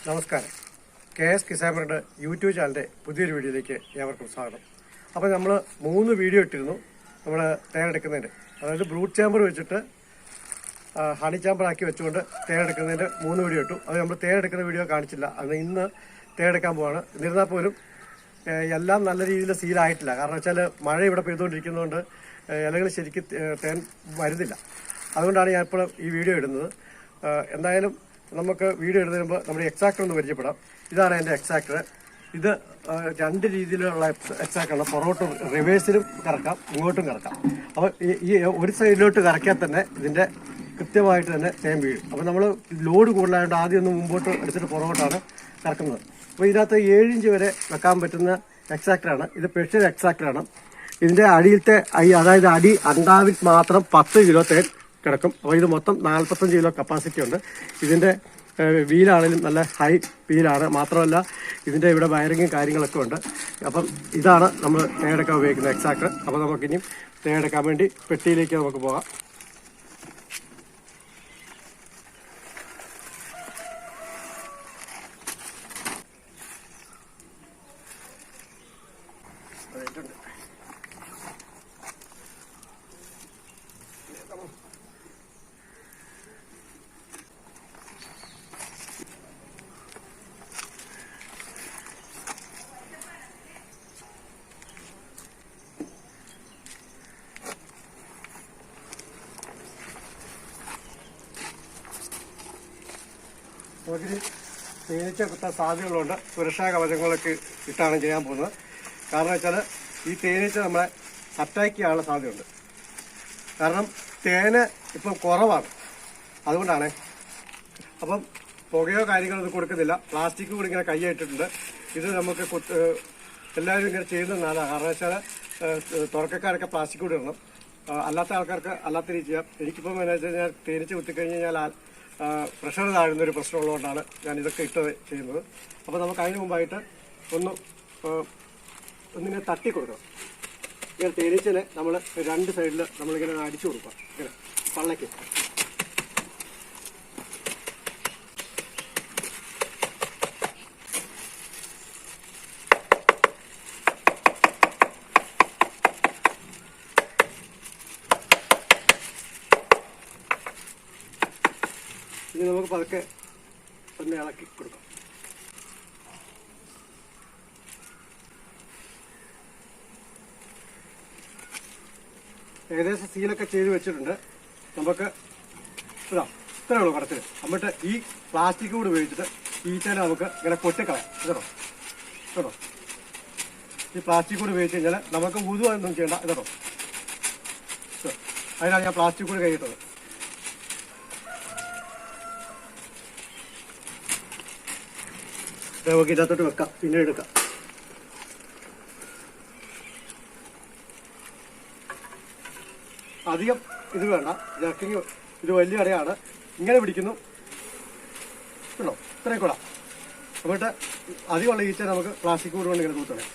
നമസ്കാരം. KS കിസാമറുടെ YouTube ചാനലിൻ്റെ പുതിയൊരു വീഡിയോയിലേക്ക് ഏവർക്കും സ്വാഗതം. അപ്പോൾ നമ്മൾ 3 വീഡിയോ ഇട്ടിരുന്നു നമ്മൾ തേനെടുക്കുന്നതിൻ്റെ, അതായത് ബ്രൂട്ട് ചാമ്പർ വെച്ചിട്ട് ഹണി ചാമ്പറാക്കി വെച്ചുകൊണ്ട് തേനെടുക്കുന്നതിൻ്റെ 3 വീഡിയോ ഇട്ടു. അത് നമ്മൾ തേനെടുക്കുന്ന വീഡിയോ കാണിച്ചില്ല. അത് ഇന്ന് തേനെടുക്കാൻ പോവാണ്. എന്നിരുന്നാൽ പോലും എല്ലാം നല്ല രീതിയിൽ സീലായിട്ടില്ല. കാരണം വെച്ചാൽ മഴ ഇവിടെ പെയ്തുകൊണ്ടിരിക്കുന്നതുകൊണ്ട് ഇലകൾ ശരിക്കും തേൻ വരുന്നില്ല. അതുകൊണ്ടാണ് ഞാൻ ഇപ്പോൾ ഈ വീഡിയോ ഇടുന്നത്. എന്തായാലും നമുക്ക് വീഡിയോ ഇടുന്നതിന് മുമ്പ് നമ്മുടെ എക്സാക്ടർ ഒന്ന് പരിചയപ്പെടാം. ഇതാണ് എൻ്റെ എക്സാക്ടർ. ഇത് 2 രീതിയിലുള്ള എക്സാക്ടറാണ്. പുറകോട്ടും റിവേഴ്സിലും കറക്കാം, ഇങ്ങോട്ടും കറക്കാം. അപ്പോൾ ഈ ഒരു സൈഡിലോട്ട് കറക്കിയാൽ തന്നെ ഇതിൻ്റെ കൃത്യമായിട്ട് തന്നെ തേൻ വീഴും. അപ്പോൾ നമ്മൾ ലോഡ് കൂടുതലായതുകൊണ്ട് ആദ്യം ഒന്ന് മുമ്പോട്ട് എടുത്തിട്ട് പുറകോട്ടാണ് കറക്കുന്നത്. അപ്പോൾ ഇതിനകത്ത് 7 ഇഞ്ച് വരെ വെക്കാൻ പറ്റുന്ന എക്സാക്ടറാണ്. ഇത് സ്പെഷ്യൽ എക്സാക്ടറാണ്. ഇതിൻ്റെ അടിയിലത്തെ അതായത് അടി അണ്ടാവിൽ മാത്രം 10 കിലോ തേൻ കിടക്കും. അപ്പോൾ ഇത് മൊത്തം 45 കിലോ കപ്പാസിറ്റി ഉണ്ട്. ഇതിൻ്റെ വീലാണെങ്കിലും നല്ല ഹൈ വീലാണ്. മാത്രമല്ല ഇതിൻ്റെ ഇവിടെ വയറിങ്ങും കാര്യങ്ങളൊക്കെ ഉണ്ട്. അപ്പം ഇതാണ് നമ്മൾ തേനെടുക്കാൻ ഉപയോഗിക്കുന്ന എക്സാക്ടർ. അപ്പോൾ നമുക്കിനിയും തേനെടുക്കാൻ വേണ്ടി പെട്ടിയിലേക്ക് നമുക്ക് പോകാം. നമുക്കിനി തേനീച്ച കുത്താൻ സാധ്യതകളുണ്ട്. സുരക്ഷാ കവചങ്ങളൊക്കെ ഇട്ടാണ് ചെയ്യാൻ പോകുന്നത്. കാരണം വെച്ചാൽ ഈ തേനീച്ച നമ്മളെ അറ്റാക്ക് ചെയ്യാനുള്ള സാധ്യതയുണ്ട്. കാരണം തേന് ഇപ്പം കുറവാണ്, അതുകൊണ്ടാണ്. അപ്പം പുകയോ കാര്യങ്ങളൊന്നും കൊടുക്കുന്നില്ല. പ്ലാസ്റ്റിക് കൂടി ഇങ്ങനെ കൈയായിട്ടിട്ടുണ്ട്. ഇത് നമുക്ക് എല്ലാവരും ഇങ്ങനെ ചെയ്യുന്നത് നല്ലതാണ്. കാരണം വെച്ചാൽ തുടക്കക്കാരൊക്കെ പ്ലാസ്റ്റിക് കൂടി ഇടണം. അല്ലാത്ത ആൾക്കാർക്ക് അല്ലാത്ത രീതി ചെയ്യാം. എനിക്കിപ്പം എന്താ വെച്ച് കഴിഞ്ഞാൽ തേനീച്ച കുത്തിക്കഴിഞ്ഞ് കഴിഞ്ഞാൽ പ്രഷർ താഴുന്നൊരു പ്രശ്നമുള്ളതുകൊണ്ടാണ് ഞാൻ ഇതൊക്കെ ഇട്ട് ചെയ്യുന്നത്. അപ്പോൾ നമുക്ക് അതിന് മുമ്പായിട്ട് ഒന്നിങ്ങനെ തട്ടി കൊടുക്കണം. ഇങ്ങനെ തേനീച്ചനെ നമ്മൾ 2 സൈഡിൽ നമ്മളിങ്ങനെ അടിച്ചു കൊടുക്കുക, ഇങ്ങനെ പള്ളയ്ക്ക്. ഇനി നമുക്ക് പതുക്കെ ഒന്ന് ഇളക്കി കൊടുക്കാം. ഏകദേശം സീലൊക്കെ ചെയ്ത് വെച്ചിട്ടുണ്ട്. നമുക്ക് ഇത്രേ ഉള്ളൂ കടത്തിൽ. എന്നിട്ട് ഈ പ്ലാസ്റ്റിക് കൂടി ഉപയോഗിച്ചിട്ട് ഈച്ചനെ നമുക്ക് ഇങ്ങനെ പൊട്ടിക്കളയാം. കേട്ടോ, ഈ പ്ലാസ്റ്റിക് കൂടി ഉപയോഗിച്ച് കഴിഞ്ഞാൽ നമുക്ക് ഊതുവാനൊന്നും ചെയ്യണ്ട. കേട്ടോ, അതിനാണ് ഞാൻ പ്ലാസ്റ്റിക് കൂടി കഴിയിട്ടത്. നമുക്ക് ഇതിനകത്തോട്ട് വെക്കാം, പിന്നെ എടുക്കാം. അധികം ഇത് വേണ്ട, ജർക്കിങ്. ഇത് വലിയ അടയാണ്. ഇങ്ങനെ പിടിക്കുന്നു കേട്ടോ, ഇത്രയും കൂടാ. എന്നിട്ട് അധികമുള്ള ഈച്ച നമുക്ക് പ്ലാസ്റ്റിക് കൂട് കൊണ്ട് ഇങ്ങനെ തൂത്തണം.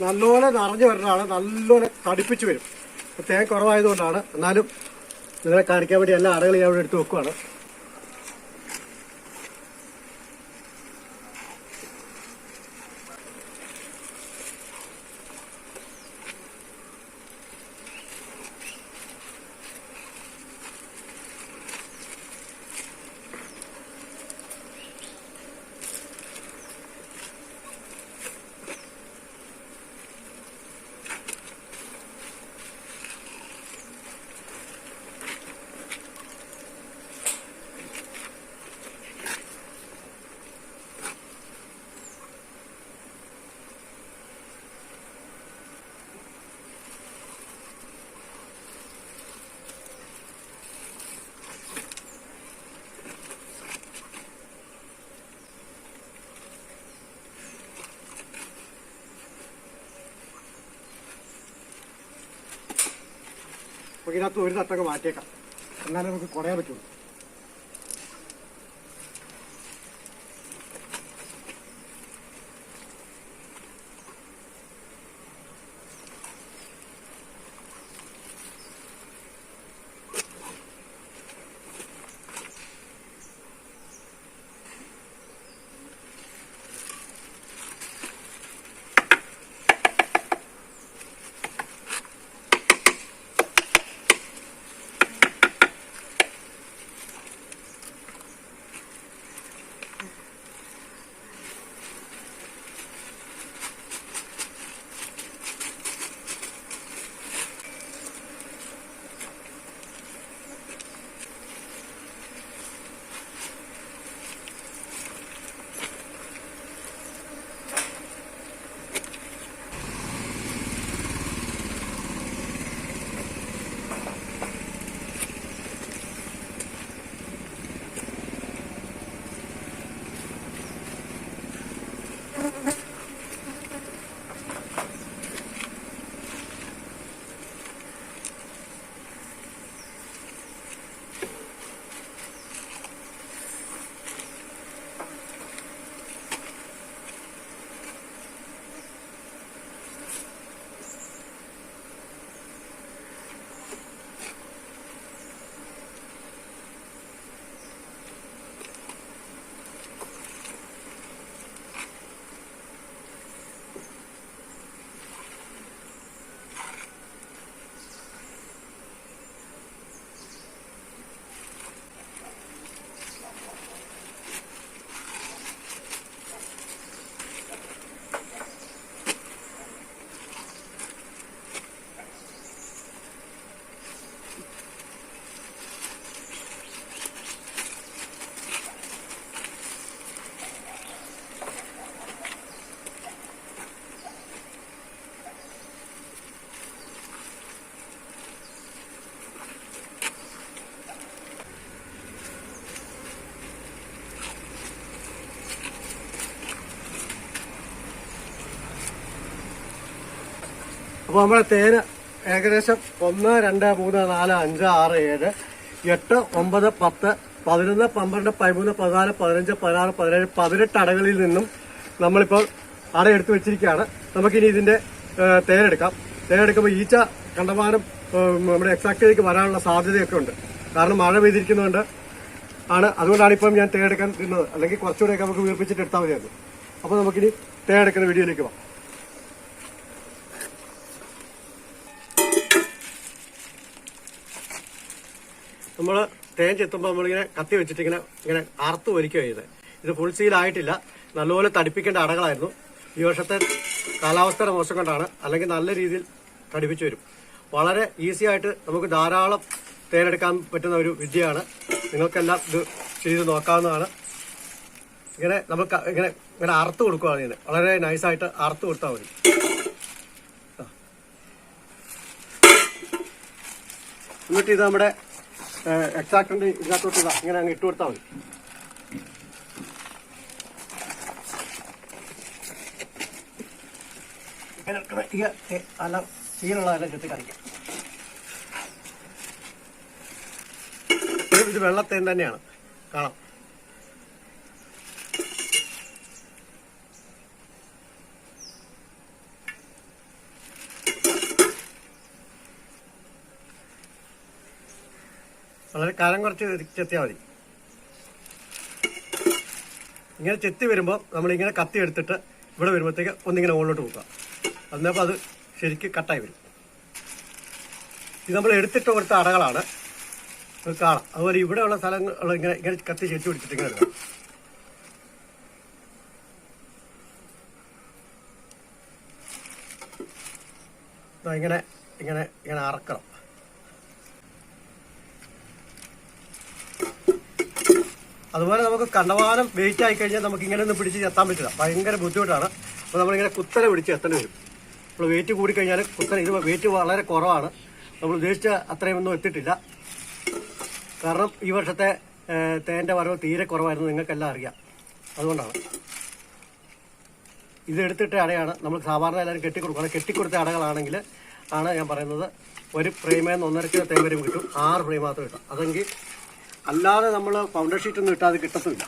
നല്ലപോലെ നിറഞ്ഞു വരുന്നതാണ്. നല്ലപോലെ തടിപ്പിച്ച് വരും. തേൻ കുറവായതുകൊണ്ടാണ്. എന്നാലും നിങ്ങളെ കാണിക്കാൻ വേണ്ടി എല്ലാ അടകളും ഞാൻ ഇവിടെ എടുത്ത് വെക്കുവാണ്. നമുക്ക് ഇതിനകത്ത് ഒരു തട്ടൊക്കെ മാറ്റിയേക്കാം, എന്നാലും നമുക്ക് കുടയാൻ പറ്റുള്ളൂ. അപ്പോൾ നമ്മുടെ തേന് ഏകദേശം 1, 2, 3, 4, 5, 6, 7, 8, 9, 10, 11, 12, 13, 14, 15, 16, 17, 18 അടകളിൽ നിന്നും നമ്മളിപ്പോൾ അട എടുത്തു വെച്ചിരിക്കുകയാണ്. നമുക്കിനി ഇതിന്റെ തേനെടുക്കാം. തേനെടുക്കുമ്പോൾ ഈച്ച കണ്ടമാനം നമ്മുടെ എക്സാക്റ്റിലേക്ക് വരാനുള്ള സാധ്യതയൊക്കെ ഉണ്ട്. കാരണം മഴ പെയ്തിരിക്കുന്നതുകൊണ്ട് അതുകൊണ്ടാണ് ഇപ്പം ഞാൻ തേനെടുക്കാൻ നിന്നത്. അല്ലെങ്കിൽ കുറച്ചുകൂടെയൊക്കെ നമുക്ക് വീർപ്പിച്ചിട്ട് എടുത്താൽ മതിയായിരുന്നു. അപ്പോൾ നമുക്കിനി തേനെടുക്കുന്ന വീഡിയോയിലേക്ക് പോകാം. നമ്മൾ തേൻ ചെത്തുമ്പോൾ നമ്മളിങ്ങനെ കത്തി വെച്ചിട്ട് ഇങ്ങനെ അറുത്ത് വലിക്കുക ചെയ്തത്. ഇത് ഫുൾ സീലായിട്ടില്ല. നല്ലപോലെ തടിപ്പിക്കേണ്ട അടകളായിരുന്നു. ഈ വർഷത്തെ കാലാവസ്ഥയുടെ മോശം കൊണ്ടാണ്, അല്ലെങ്കിൽ നല്ല രീതിയിൽ തടിപ്പിച്ചു വരും. വളരെ ഈസി ആയിട്ട് നമുക്ക് ധാരാളം തേനെടുക്കാൻ പറ്റുന്ന ഒരു വിദ്യയാണ്. നിങ്ങൾക്കെല്ലാം ഇത് ചെയ്ത് നോക്കാവുന്നതാണ്. ഇങ്ങനെ നമുക്ക് ഇങ്ങനെ അറുത്ത് കൊടുക്കുകയാണ് ഇതിന്. വളരെ നൈസായിട്ട് അറുത്ത് കൊടുത്താൽ മതി. എന്നിട്ട് ഇത് നമ്മുടെ എക്സാക്ടിന്റെ ഇതിനകത്തോട്ട് ഇങ്ങനെ അങ്ങ് ഇട്ട് കൊടുത്താൽ മതി. അല്ല തീരുള്ളതെല്ലാം ചെത്തി കാണിക്കാം. ഇത് വെള്ളത്തേൻ തന്നെയാണ്, കാണാം. വളരെ കനം കുറച്ച് ചെത്തിയാൽ മതി. ഇങ്ങനെ ചെത്തി വരുമ്പോൾ നമ്മളിങ്ങനെ കത്തി എടുത്തിട്ട് ഇവിടെ വരുമ്പോഴത്തേക്ക് ഒന്നിങ്ങനെ മുകളിലോട്ട് പോകുക. അതിനപ്പോൾ അത് ശരിക്കും കട്ടായി വരും. ഇത് നമ്മൾ എടുത്തിട്ട് കൊടുത്ത അടകളാണ്, കാണാം. അതുപോലെ ഇവിടെയുള്ള സ്ഥലങ്ങൾ ഇങ്ങനെ കത്തി ചെത്തി പിടിച്ചിട്ട് ഇങ്ങനെ എടുക്കാം. ഇങ്ങനെ ഇങ്ങനെ ഇങ്ങനെ അറക്കണം. അതുപോലെ നമുക്ക് കണ്ടമാനം വെയിറ്റ് ആയി കഴിഞ്ഞാൽ നമുക്ക് ഇങ്ങനെ ഒന്നും പിടിച്ച് ചെത്താൻ പറ്റില്ല, ഭയങ്കര ബുദ്ധിമുട്ടാണ്. അപ്പോൾ നമ്മളിങ്ങനെ കുത്തനെ പിടിച്ച് എത്തേണ്ടി വരും. നമ്മൾ വെയിറ്റ് കൂടിക്കഴിഞ്ഞാൽ കുത്തനെ, ഇത് വെയിറ്റ് വളരെ കുറവാണ്, നമ്മൾ ഉദ്ദേശിച്ച അത്രയൊന്നും എത്തിയിട്ടില്ല. കാരണം ഈ വർഷത്തെ തേൻ്റെ വരവ് തീരെ കുറവായിരുന്നു, നിങ്ങൾക്കെല്ലാം അറിയാം. അതുകൊണ്ടാണ് ഇത് എടുത്തിട്ട അടയാണ് നമ്മൾ സാധാരണ എല്ലാവരും കെട്ടിക്കൊടുക്കണം. കെട്ടിക്കൊടുത്ത അടകളാണെങ്കിൽ ആണ് ഞാൻ പറയുന്നത്. ഒരു ഫ്രെയിമേന്ന് 1.5 കിലോ തേൻ വരെയും കിട്ടും. 6 ഫ്രെയിം മാത്രം കിട്ടും. അതെങ്കിൽ അല്ലാതെ നമ്മൾ പൗണ്ടർ ഷീറ്റൊന്നും ഇട്ടാൽ കിട്ടത്തുമില്ല.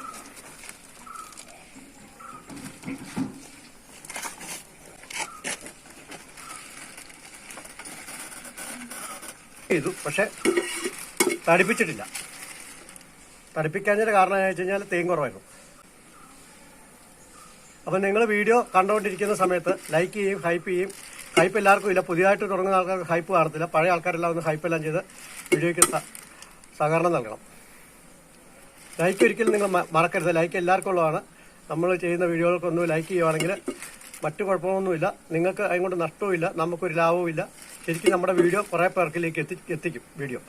ചെയ്തു, പക്ഷെ തടിപ്പിച്ചിട്ടില്ല. തടിപ്പിക്കാഞ്ഞൊരു കാരണം എന്ന് വെച്ച് കഴിഞ്ഞാൽ തേൻ കുറവായിരുന്നു. അപ്പം നിങ്ങൾ വീഡിയോ കണ്ടുകൊണ്ടിരിക്കുന്ന സമയത്ത് ലൈക്ക് ചെയ്യും, ഹൈപ്പ് ചെയ്യും. ഹൈപ്പ് എല്ലാവർക്കും ഇല്ല, പുതിയതായിട്ട് തുടങ്ങുന്ന ആൾക്കാർക്ക് ഹൈപ്പ് കാണത്തില്ല. പഴയ ആൾക്കാരെല്ലാം ഒന്ന് ഹൈപ്പെല്ലാം ചെയ്ത് വീഡിയോയ്ക്ക് സഹകരണം നൽകണം. ലൈക്ക് ഒരിക്കലും നിങ്ങൾ മറക്കരുത്. ലൈക്ക് എല്ലാവർക്കും ഉള്ളതാണ്. നമ്മൾ ചെയ്യുന്ന വീഡിയോകൾക്കൊന്നും ലൈക്ക് ചെയ്യുവാണെങ്കിൽ മറ്റു കുഴപ്പമൊന്നുമില്ല, നിങ്ങൾക്ക് അതുകൊണ്ട് നഷ്ടവുമില്ല, നമുക്കൊരു ലാഭവും ഇല്ല. ശരിക്കും നമ്മുടെ വീഡിയോ കുറേ പേർക്കിലേക്ക് എത്തിക്കും വീഡിയോ.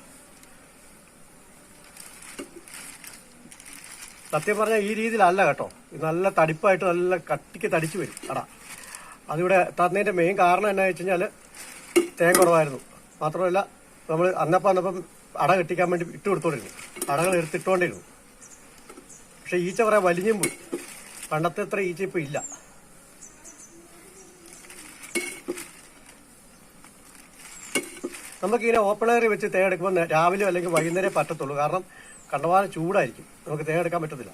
സത്യം പറഞ്ഞാൽ ഈ രീതിയിലല്ല കേട്ടോ, നല്ല തടിപ്പായിട്ട് നല്ല കട്ടിക്ക് തടിച്ചു വരും അട. അതിവിടെ എത്താത്തതിൻ്റെ മെയിൻ കാരണം എന്നാന്ന് വെച്ച് കഴിഞ്ഞാൽ തേൻ കുറവായിരുന്നു. മാത്രമല്ല നമ്മൾ അന്നപ്പം അട കെട്ടിക്കാൻ വേണ്ടി ഇട്ട് കൊടുത്തോണ്ടിരുന്നു, അടകൾ എടുത്തിട്ടുകൊണ്ടിരുന്നു. പക്ഷെ ഈച്ച കുറേ വലിഞ്ഞും പോയി. പണ്ടത്തെ അത്ര ഈച്ച ഇപ്പം ഇല്ല. നമുക്കിങ്ങനെ ഓപ്പൺ എയർ വെച്ച് തേൻ എടുക്കുമ്പോൾ രാവിലെ അല്ലെങ്കിൽ വൈകുന്നേരം പറ്റത്തുള്ളൂ. കാരണം കണ്ടമാനം ചൂടായിരിക്കും, നമുക്ക് തേൻ എടുക്കാൻ പറ്റത്തില്ല.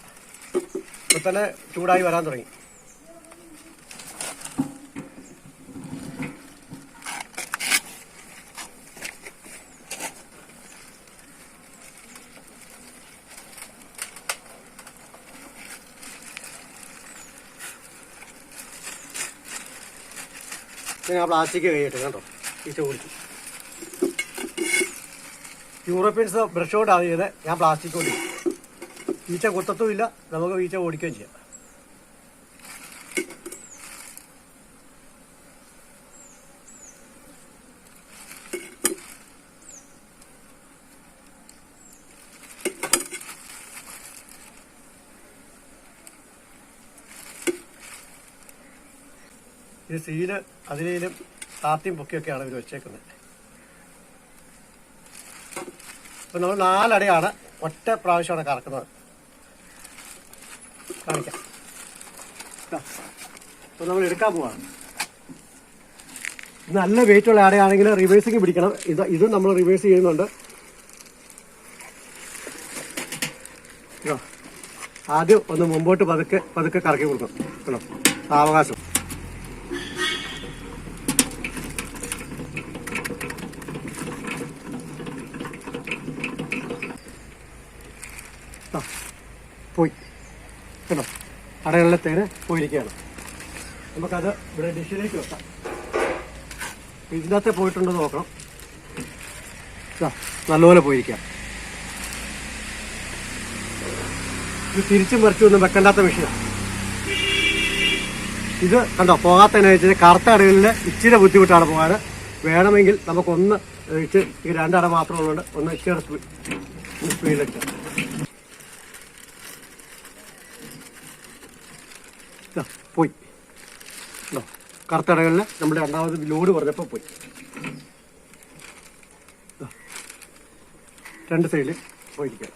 ഇപ്പം തന്നെ ചൂടായി വരാൻ തുടങ്ങി. ഞാൻ പ്ലാസ്റ്റിക് കഴിയട്ടെ കേട്ടോ, ഈച്ച ഓടിച്ചു. യൂറോപ്യൻസ് ബ്രഷ് കൊണ്ടാണ് ചെയ്തത്, ഞാൻ പ്ലാസ്റ്റിക് കൊണ്ട്. ഈച്ച കുത്തത്തുമില്ല, നമുക്ക് ഈച്ച ഓടിക്കുകയും ചെയ്യാം. ഇത് സീല് അതിലേലും താത്തിയും പൊക്കിയൊക്കെയാണ് ഇവർ വെച്ചേക്കുന്നത്. ഇപ്പം നമ്മൾ 4 അടയാണ് ഒറ്റ പ്രാവശ്യമാണ് കറക്കുന്നത്. കാണിക്കാം. ഇപ്പം നമ്മൾ എടുക്കാൻ പോവാണ്. നല്ല വെയിറ്റുള്ള അടയാണെങ്കിൽ റിവേഴ്സിങ് പിടിക്കണം. ഇതും നമ്മൾ റിവേഴ്സ് ചെയ്യുന്നുണ്ട്. ആദ്യം ഒന്ന് മുമ്പോട്ട് പതുക്കെ കറക്കി കൊടുക്കണം കേട്ടോ, സാവകാശം. പോയി കേട്ടോ, അടകളിലെ തേന് പോയിരിക്കുകയാണ്. നമുക്കത് ഇവിടെ ഡിഷിലേക്ക് വെക്കാം. ഇതിനകത്ത് പോയിട്ടുണ്ടോ നോക്കണം. നല്ലപോലെ പോയിരിക്കാം. ഇത് തിരിച്ചും മറിച്ചൊന്നും വെക്കണ്ടാത്ത മെഷീനാണ് ഇത്. കണ്ടോ, പോകാത്തതിനെ വെച്ചാൽ കറുത്ത അടകളിൽ ഇച്ചിരി ബുദ്ധിമുട്ടാണ് പോകാൻ. വേണമെങ്കിൽ നമുക്കൊന്ന് വെച്ച് ഈ 2 അട മാത്രം ഉള്ളതുകൊണ്ട് ഒന്ന് ഇച്ചിരി സ്പീഡിലേക്ക് പോയി. കറുത്തടകളിൽ നമ്മുടെ 2ാമത് ലോഡ് പറഞ്ഞപ്പോൾ പോയി. 2 സൈഡിൽ പോയിരിക്കുക.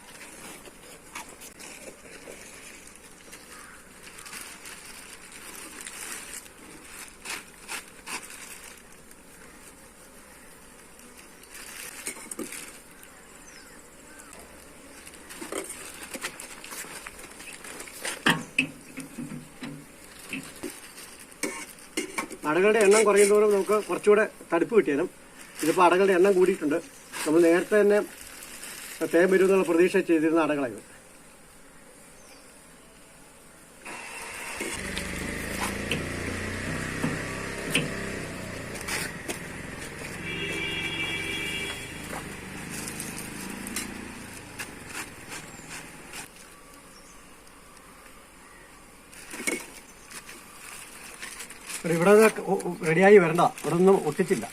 അടകളുടെ എണ്ണം കുറയുന്നതോറും നമുക്ക് കുറച്ചുകൂടെ തടുപ്പ് കിട്ടിയാലും ഇതിപ്പോൾ അടകളുടെ എണ്ണം കൂടിയിട്ടുണ്ട്. നമ്മൾ നേരത്തെ തന്നെ തേൻ വരുമെന്നുള്ള പ്രതീക്ഷ ചെയ്തിരുന്ന അടകളായിരുന്നു. ഇവിടെ റെഡിയായി വരണ്ട, ഇവിടെ ഒന്നും ഒട്ടിച്ചില്ല.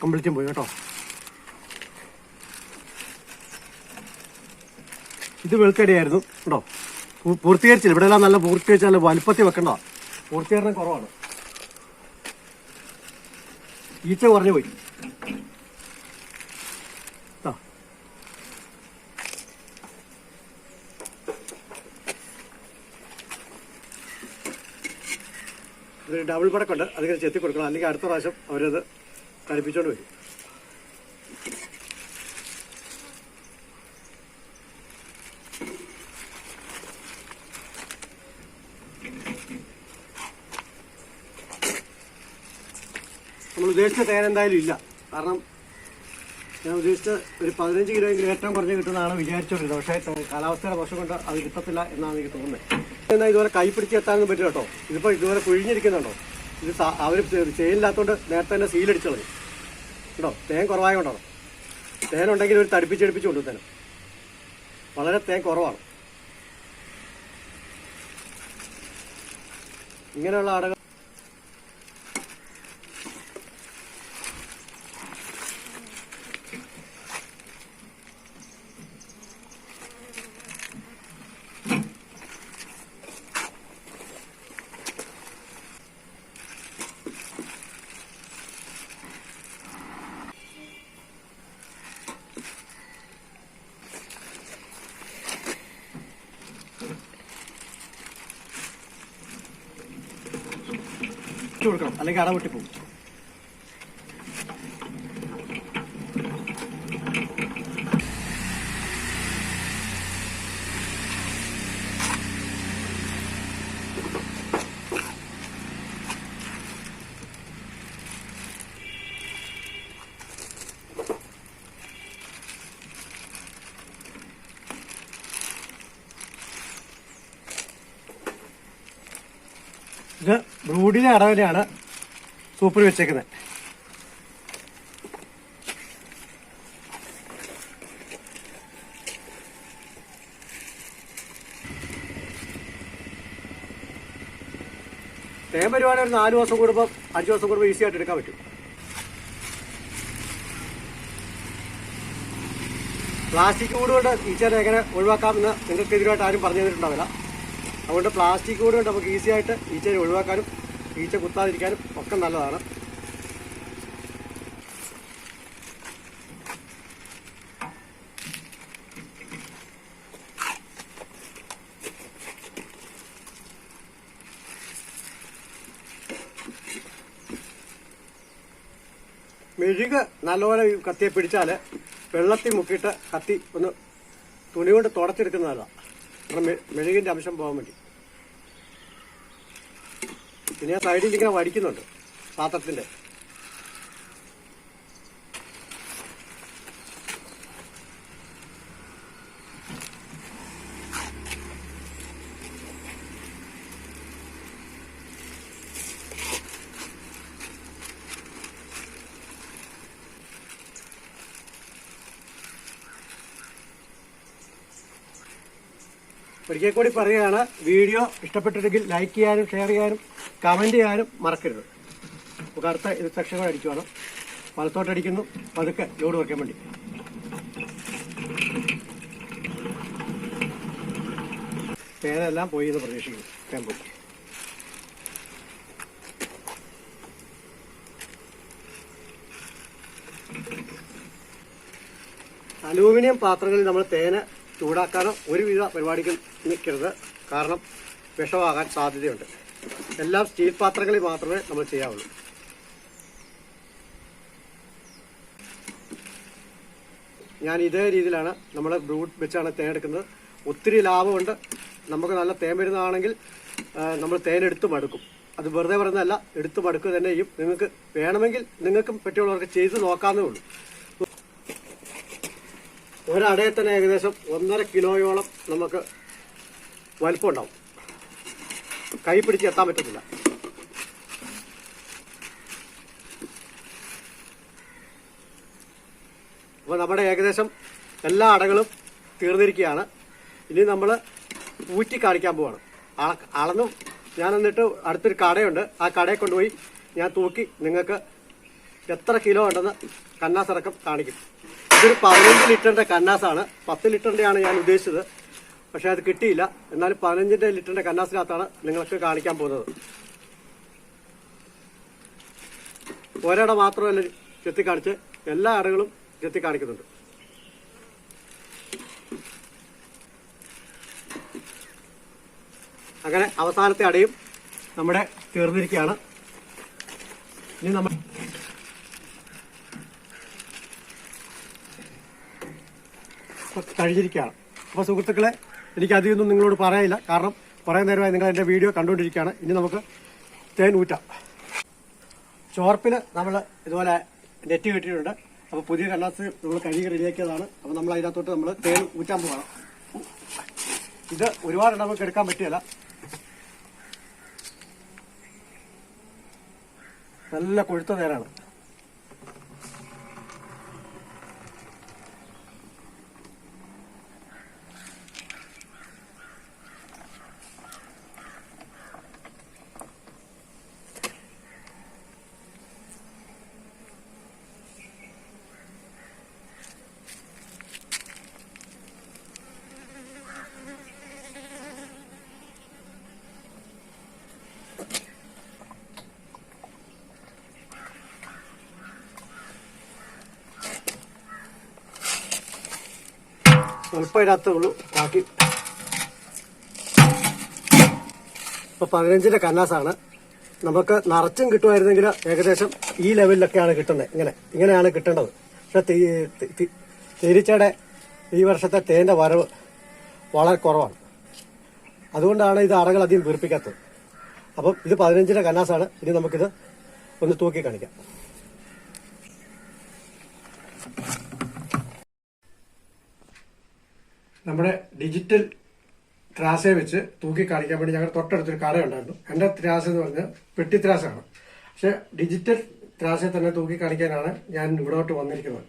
കംപ്ലീറ്റും പോയി കേട്ടോ. ഇത് വെളുക്കടിയായിരുന്നു കേട്ടോ, പൂർത്തീകരിച്ചില്ല. ഇവിടെ എല്ലാം നല്ല പൂർത്തീകരിച്ചാൽ വലുപ്പത്തിൽ വെക്കണ്ട, പൂർത്തീകരണം കുറവാണ്. ഈച്ച കുറഞ്ഞു പോയി. ഒരു ഡബിൾ പടക്കുണ്ട്, അതിങ്ങനെ ചെത്തി കൊടുക്കണം, അല്ലെങ്കിൽ അടുത്ത പ്രാവശ്യം അവരത് തടിപ്പിച്ചുകൊണ്ട് വരും. നമ്മൾ ഉദ്ദേശിച്ച തേൻ എന്തായാലും ഇല്ല. കാരണം ഞാൻ ഉദ്ദേശിച്ച ഒരു 15 കിലോയെങ്കിലും ഏറ്റവും കുറഞ്ഞ് കിട്ടുന്നതാണ് വിചാരിച്ചുകൊണ്ടിരുന്നത്. പക്ഷേ കാലാവസ്ഥയുടെ മോശം കൊണ്ട് അത് കിട്ടത്തില്ല എന്നാണ് എനിക്ക് തോന്നുന്നത്. എന്നാൽ ഇതുപോലെ കൈ പിടിച്ച് എത്താനൊന്നും പറ്റില്ല കേട്ടോ. ഇതിപ്പോൾ ഇതുപോലെ കുഴിഞ്ഞിരിക്കുന്നുണ്ടോ, ഇത് അവർ ചെയിനില്ലാത്തതുകൊണ്ട് നേരത്തെ തന്നെ സീലടിച്ചു കളഞ്ഞു കേട്ടോ. തേൻ കുറവായതുകൊണ്ടാണ്. തേനുണ്ടെങ്കിൽ ഒരു തടിപ്പിച്ചെടുപ്പിച്ച് കൊണ്ടുതന്നെ. വളരെ തേൻ കുറവാണ്. ഇങ്ങനെയുള്ള ആടകൾ കൊടുക്കണം, അല്ലെങ്കിൽ അട പൊട്ടിപ്പോകും. ഇത് ബ്രൂഡിലെ അടവിനെയാണ് സൂപ്പർ വെച്ചേക്കുന്നത്. തേൻ പരിപാടി ഒരു 4 ദിവസം കൂടുമ്പോൾ 5 ദിവസം കൂടുമ്പോൾ ഈസി ആയിട്ട് എടുക്കാൻ പറ്റും. പ്ലാസ്റ്റിക് കൂട് കൊണ്ട് ഈച്ചേനെ എങ്ങനെ ഒഴിവാക്കാമെന്ന് നിങ്ങൾക്ക് ഇതിനായിട്ട് ആരും പറഞ്ഞു തന്നിട്ടുണ്ടാവില്ല. അതുകൊണ്ട് പ്ലാസ്റ്റിക് കൂട് കൊണ്ട് നമുക്ക് ഈസി ആയിട്ട് ഈച്ചയെ ഒഴിവാക്കാനും ഈച്ച കുത്താതിരിക്കാനും ഒക്കെ നല്ലതാണ്. മെഴുക് നല്ലപോലെ കത്തിയെ പിടിച്ചാൽ വെള്ളത്തിൽ മുക്കിയിട്ട് കത്തി ഒന്ന് തുണി കൊണ്ട് തുടച്ചെടുക്കുന്നതല്ല. കാരണം മെഴുകിൻ്റെ അംശം പോകാൻ വേണ്ടി. പിന്നെ ആ സൈഡിൽ ഇങ്ങനെ വടിക്കുന്നുണ്ട് പാത്രത്തിൻ്റെ. ഒരിക്കൽ കൂടി പറയുകയാണ്, വീഡിയോ ഇഷ്ടപ്പെട്ടിട്ടുണ്ടെങ്കിൽ ലൈക്ക് ചെയ്യാനും ഷെയർ ചെയ്യാനും കമൻറ്റ് ചെയ്യാനും മറക്കരുത്. നമുക്ക് അടുത്ത ഇത് സെക്ഷൻ കൂടെ അടിക്കുവാണ്. വലത്തോട്ടടിക്കുന്നു, പതുക്കെ ലോഡ് വെക്കാൻ വേണ്ടി. തേനെല്ലാം പോയി എന്ന് പ്രതീക്ഷിക്കുന്നു. ടെമ്പോ അലൂമിനിയം പാത്രങ്ങളിൽ നമ്മൾ തേന് ചൂടാക്കാനോ ഒരുവിധ പരിപാടികൾ നിൽക്കരുത്. കാരണം വിഷമാകാൻ സാധ്യതയുണ്ട്. എല്ലാം സ്റ്റീൽ പാത്രങ്ങളിൽ മാത്രമേ നമ്മൾ ചെയ്യാവുള്ളൂ. ഞാൻ ഇതേ രീതിയിലാണ് നമ്മൾ ബ്രൂഡ് വെച്ചാണ് തേൻ എടുക്കുന്നത്. ഒത്തിരി ലാഭമുണ്ട്. നമുക്ക് നല്ല തേൻ വരുന്നതാണെങ്കിൽ നമ്മൾ തേൻ എടുത്ത് മടുക്കും. അത് വെറുതെ പറയുന്നതല്ല, എടുത്ത് മടുക്കുക തന്നെ ചെയ്യും. നിങ്ങൾക്ക് വേണമെങ്കിൽ നിങ്ങൾക്കും പറ്റിയുള്ളവർക്ക് ചെയ്ത് നോക്കാവുന്നേ ഉള്ളൂ. ഒരടയെ തന്നെ ഏകദേശം 1.5 കിലോയോളം നമുക്ക് വലിപ്പം ഉണ്ടാവും. കൈ പിടിച്ച് എത്താൻ പറ്റത്തില്ല. അപ്പോൾ നമ്മുടെ ഏകദേശം എല്ലാ അടകളും തീർന്നിരിക്കുകയാണ്. ഇനി നമ്മൾ ഊറ്റി കാണിക്കാൻ പോവാണ്. അളന്നു ഞാൻ എന്നിട്ട് അടുത്തൊരു കടയുണ്ട്, ആ കടയിൽ കൊണ്ടുപോയി ഞാൻ തൂക്കി നിങ്ങൾക്ക് എത്ര കിലോ ഉണ്ടെന്ന് കന്നാസടക്കം കാണിക്കും. ഇതൊരു 15 ലിറ്ററിന്റെ കന്നാസാണ്. 10 ലിറ്ററിന്റെയാണ് ഞാൻ ഉദ്ദേശിച്ചത്. പക്ഷെ അത് കിട്ടിയില്ല. എന്നാലും 15 ലിറ്ററിന്റെ കന്നാസിനകത്താണ് നിങ്ങൾക്ക് കാണിക്കാൻ പോകുന്നത്. ഒരട മാത്രമല്ല ചെത്തി കാണിച്ച്, എല്ലാ അടകളും ചെത്തി കാണിക്കുന്നുണ്ട്. അങ്ങനെ അവസാനത്തെ അടയും നമ്മുടെ തീർന്നിരിക്കുകയാണ്. ഇനി നമ്മൾ കഴിഞ്ഞിരിക്കുകയാണ്. അപ്പോൾ സുഹൃത്തുക്കളെ, എനിക്ക് അധികമൊന്നും നിങ്ങളോട് പറയാനില്ല, കാരണം കുറേ നേരമായി നിങ്ങൾ എൻ്റെ വീഡിയോ കണ്ടുകൊണ്ടിരിക്കുകയാണ്. ഇനി നമുക്ക് തേൻ ഊറ്റാം. ചോർപ്പിൽ നമ്മൾ ഇതുപോലെ നെറ്റ് കിട്ടിയിട്ടുണ്ട്. അപ്പോൾ പുതിയ കണ്ണാസ് നമ്മൾ കഴുകി റെഡിയാക്കിയതാണ്. അപ്പോൾ നമ്മൾ അതിനകത്തോട്ട് നമ്മൾ തേൻ ഊറ്റാൻ പോകണം. ഇത് ഒരുപാട് നമുക്ക് എടുക്കാൻ പറ്റിയല്ല, നല്ല കൊഴുത്ത തേനാണ്. സ്വല്പം ഇതിനകത്തുള്ളൂ ബാക്കി. ഇപ്പൊ 15ന്റെ കന്നാസാണ്. നമുക്ക് നിറച്ചും കിട്ടുമായിരുന്നെങ്കിൽ ഏകദേശം ഈ ലെവലിലൊക്കെയാണ് കിട്ടുന്നത്. ഇങ്ങനെയാണ് കിട്ടേണ്ടത്. പക്ഷെ തേനീച്ചയുടെ ഈ വർഷത്തെ തേന്റെ വരവ് വളരെ കുറവാണ്. അതുകൊണ്ടാണ് ഇത് അറകൾ അധികം വീർപ്പിക്കാത്തത്. അപ്പം ഇത് 15ന്റെ കന്നാസാണ്. ഇനി നമുക്കിത് ഒന്ന് തൂക്കി കാണിക്കാം. നമ്മുടെ ഡിജിറ്റൽ ത്രാസയെ വെച്ച് തൂക്കി കാണിക്കാൻ വേണ്ടി ഞങ്ങളുടെ തൊട്ടടുത്തൊരു കടയുണ്ടായിരുന്നു. എൻ്റെ ത്രാസ എന്ന് പറഞ്ഞാൽ പെട്ടി ത്രാസാണ്. പക്ഷെ ഡിജിറ്റൽ ത്രാസയെ തന്നെ തൂക്കി കാണിക്കാനാണ് ഞാൻ ഇവിടോട്ട് വന്നിരിക്കുന്നത്.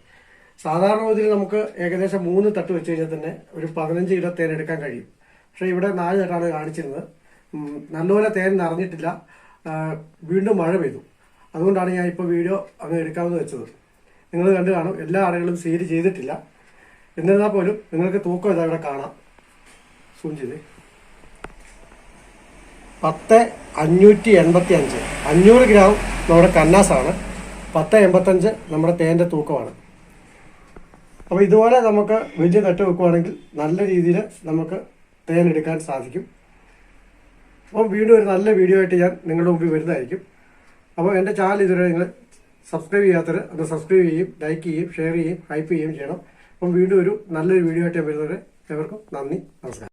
സാധാരണ ഗതിയിൽ നമുക്ക് ഏകദേശം 3 തട്ട് വെച്ച് കഴിഞ്ഞാൽ തന്നെ ഒരു 15 കിലോ തേൻ എടുക്കാൻ കഴിയും. പക്ഷെ ഇവിടെ 4 തട്ടാണ് കാണിച്ചിരുന്നത്. നല്ലപോലെ തേൻ നിറഞ്ഞിട്ടില്ല. വീണ്ടും മഴ പെയ്തു. അതുകൊണ്ടാണ് ഞാൻ ഇപ്പോൾ വീഡിയോ അങ്ങ് എടുക്കാമെന്ന് വെച്ചത്. നിങ്ങൾ കണ്ടു കാണും, എല്ലാ ആളുകളും സീൽ ചെയ്തിട്ടില്ല. എന്നിരുന്നാൽ പോലും നിങ്ങൾക്ക് തൂക്കം ഇതാ ഇവിടെ കാണാം. സൂം ചെയ്ത് 10,585 500 ഗ്രാം നമ്മുടെ കന്നാസാണ്. 10,85 നമ്മുടെ തേൻ്റെ തൂക്കമാണ്. അപ്പോൾ ഇതുപോലെ നമുക്ക് വലിയ തട്ട് വെക്കുവാണെങ്കിൽ നല്ല രീതിയിൽ നമുക്ക് തേൻ എടുക്കാൻ സാധിക്കും. അപ്പം വീണ്ടും ഒരു നല്ല വീഡിയോ ആയിട്ട് ഞാൻ നിങ്ങളുടെ മുമ്പിൽ വരുന്നതായിരിക്കും. അപ്പോൾ എൻ്റെ ചാനൽ ഇതുവരെ നിങ്ങൾ സബ്സ്ക്രൈബ് ചെയ്യാത്തവർ അത് സബ്സ്ക്രൈബ് ചെയ്യും, ലൈക്ക് ചെയ്യും, ഷെയർ ചെയ്യും, ഹൈപ്പ് ചെയ്യുകയും ചെയ്യണം. അപ്പം വീണ്ടും ഒരു നല്ലൊരു വീഡിയോ ആയിട്ട് വരുന്നവരെ എവർക്കും നന്ദി, നമസ്കാരം.